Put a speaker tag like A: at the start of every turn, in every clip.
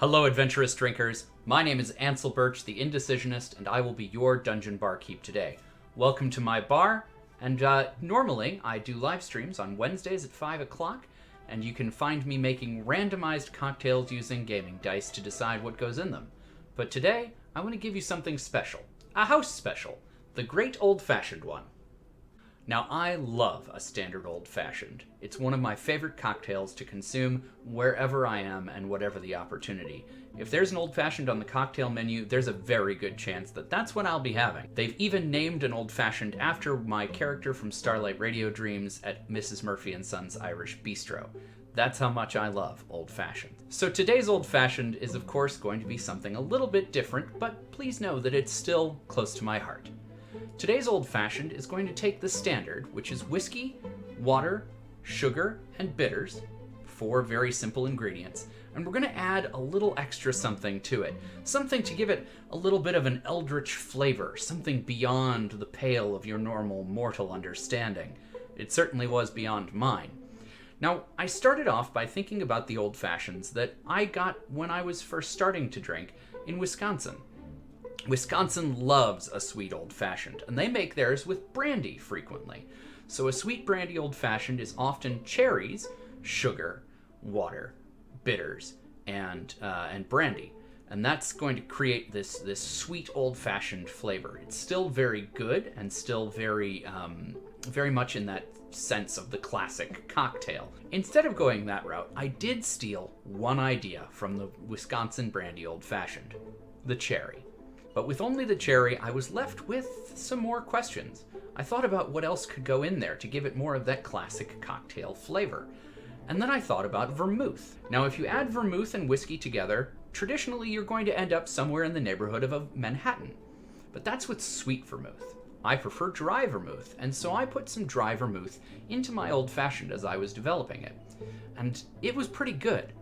A: Hello, adventurous drinkers. My name is Ansel Birch, the Indecisionist, and I will be your dungeon barkeep today. Welcome to my bar, and normally I do live streams on Wednesdays at 5 o'clock, and you can find me making randomized cocktails using gaming dice to decide what goes in them. But today, I want to give you something special. A house special. The Great Old-Fashioned one. Now, I love a standard old-fashioned. It's one of my favorite cocktails to consume wherever I am and whatever the opportunity. If there's an old-fashioned on the cocktail menu, there's a very good chance that that's what I'll be having. They've even named an old-fashioned after my character from Starlight Radio Dreams at Mrs. Murphy and Son's Irish Bistro. That's how much I love old-fashioned. So today's old-fashioned is of course going to be something a little bit different, but please know that it's still close to my heart. Today's old-fashioned is going to take the standard, which is whiskey, water, sugar, and bitters, 4 very simple ingredients, and we're going to add a little extra something to it. Something to give it a little bit of an eldritch flavor, something beyond the pale of your normal mortal understanding. It certainly was beyond mine. Now, I started off by thinking about the old-fashions that I got when I was first starting to drink in Wisconsin. Wisconsin loves a sweet old-fashioned, and they make theirs with brandy frequently. So a sweet brandy old-fashioned is often cherries, sugar, water, bitters, and brandy. And that's going to create this sweet old-fashioned flavor. It's still very good and still very much in that sense of the classic cocktail. Instead of going that route, I did steal one idea from the Wisconsin brandy old-fashioned, the cherry. But with only the cherry, I was left with some more questions. I thought about what else could go in there to give it more of that classic cocktail flavor. And then I thought about vermouth. Now, if you add vermouth and whiskey together, traditionally you're going to end up somewhere in the neighborhood of a Manhattan. But that's with sweet vermouth. I prefer dry vermouth, and so I put some dry vermouth into my old-fashioned as I was developing it. And it was pretty good,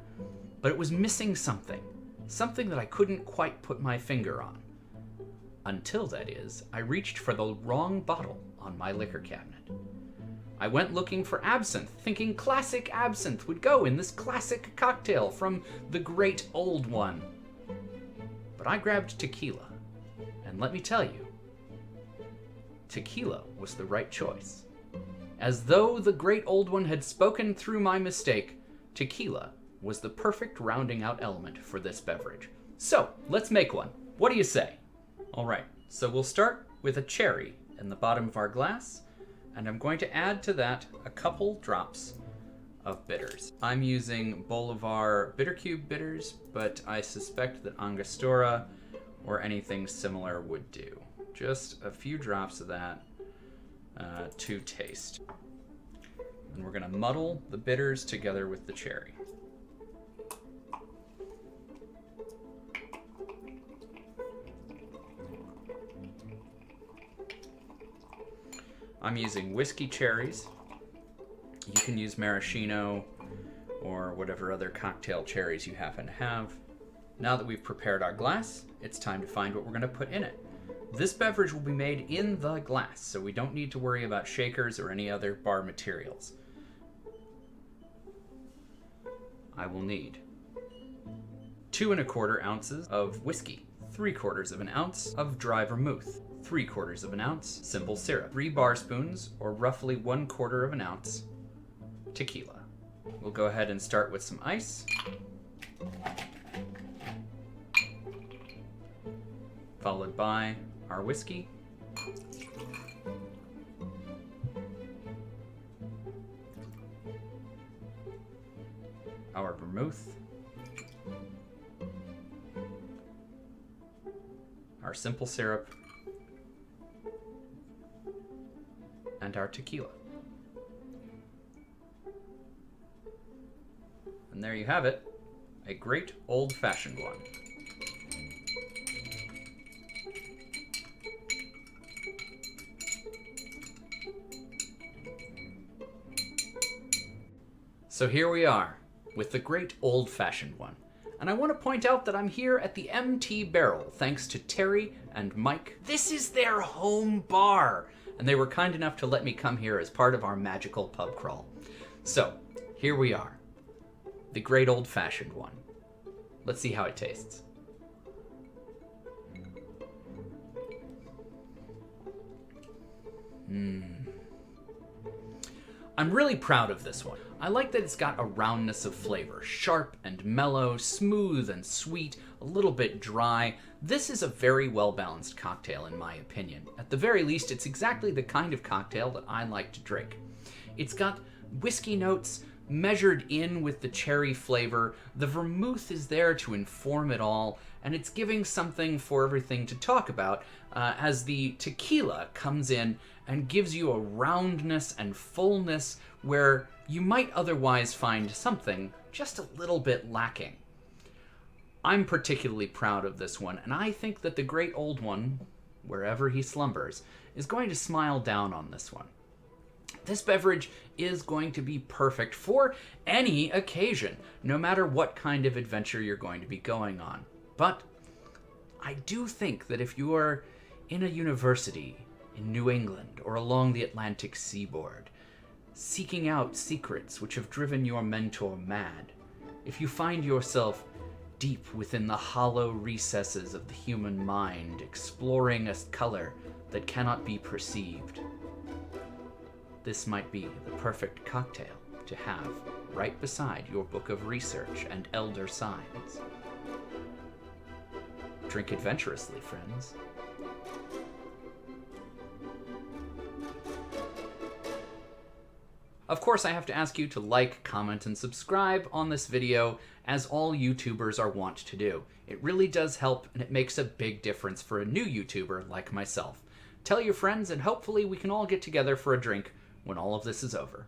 A: but it was missing something. Something that I couldn't quite put my finger on. Until, that is, I reached for the wrong bottle on my liquor cabinet. I went looking for absinthe, thinking classic absinthe would go in this classic cocktail from the great old one. But I grabbed tequila, and let me tell you, tequila was the right choice. As though the great old one had spoken through my mistake, tequila was the perfect rounding out element for this beverage. So, let's make one. What do you say? Alright, so we'll start with a cherry in the bottom of our glass, and I'm going to add to that a couple drops of bitters. I'm using Bolivar Bitter Cube bitters, but I suspect that Angostura or anything similar would do. Just a few drops of that to taste. And we're going to muddle the bitters together with the cherry. I'm using whiskey cherries. You can use maraschino or whatever other cocktail cherries you happen to have. Now that we've prepared our glass, it's time to find what we're going to put in it. This beverage will be made in the glass, so we don't need to worry about shakers or any other bar materials. I will need 2 1/4 ounces of whiskey, 3/4 of an ounce of dry vermouth, 3/4 of an ounce simple syrup, 3 bar spoons, or roughly 1/4 of an ounce tequila. We'll go ahead and start with some ice. Followed by our whiskey. Our vermouth. Our simple syrup. And our tequila. And there you have it, a great old-fashioned one. So here we are, with the great old-fashioned one. And I want to point out that I'm here at the MT Barrel, thanks to Terry and Mike. This is their home bar, and they were kind enough to let me come here as part of our magical pub crawl. So, here we are, the great old-fashioned one. Let's see how it tastes. I'm really proud of this one. I like that it's got a roundness of flavor, sharp and mellow, smooth and sweet, a little bit dry. This is a very well-balanced cocktail in my opinion. At the very least, it's exactly the kind of cocktail that I like to drink. It's got whiskey notes measured in with the cherry flavor. The vermouth is there to inform it all, and it's giving something for everything to talk about as the tequila comes in and gives you a roundness and fullness where you might otherwise find something just a little bit lacking. I'm particularly proud of this one, and I think that the great old one, wherever he slumbers, is going to smile down on this one. This beverage is going to be perfect for any occasion, no matter what kind of adventure you're going to be going on. But I do think that if you are in a university in New England or along the Atlantic seaboard, seeking out secrets which have driven your mentor mad, if you find yourself deep within the hollow recesses of the human mind, exploring a color that cannot be perceived, this might be the perfect cocktail to have right beside your book of research and elder signs. Drink adventurously, friends. Of course, I have to ask you to like, comment, and subscribe on this video, as all YouTubers are wont to do. It really does help, and it makes a big difference for a new YouTuber like myself. Tell your friends, and hopefully we can all get together for a drink when all of this is over.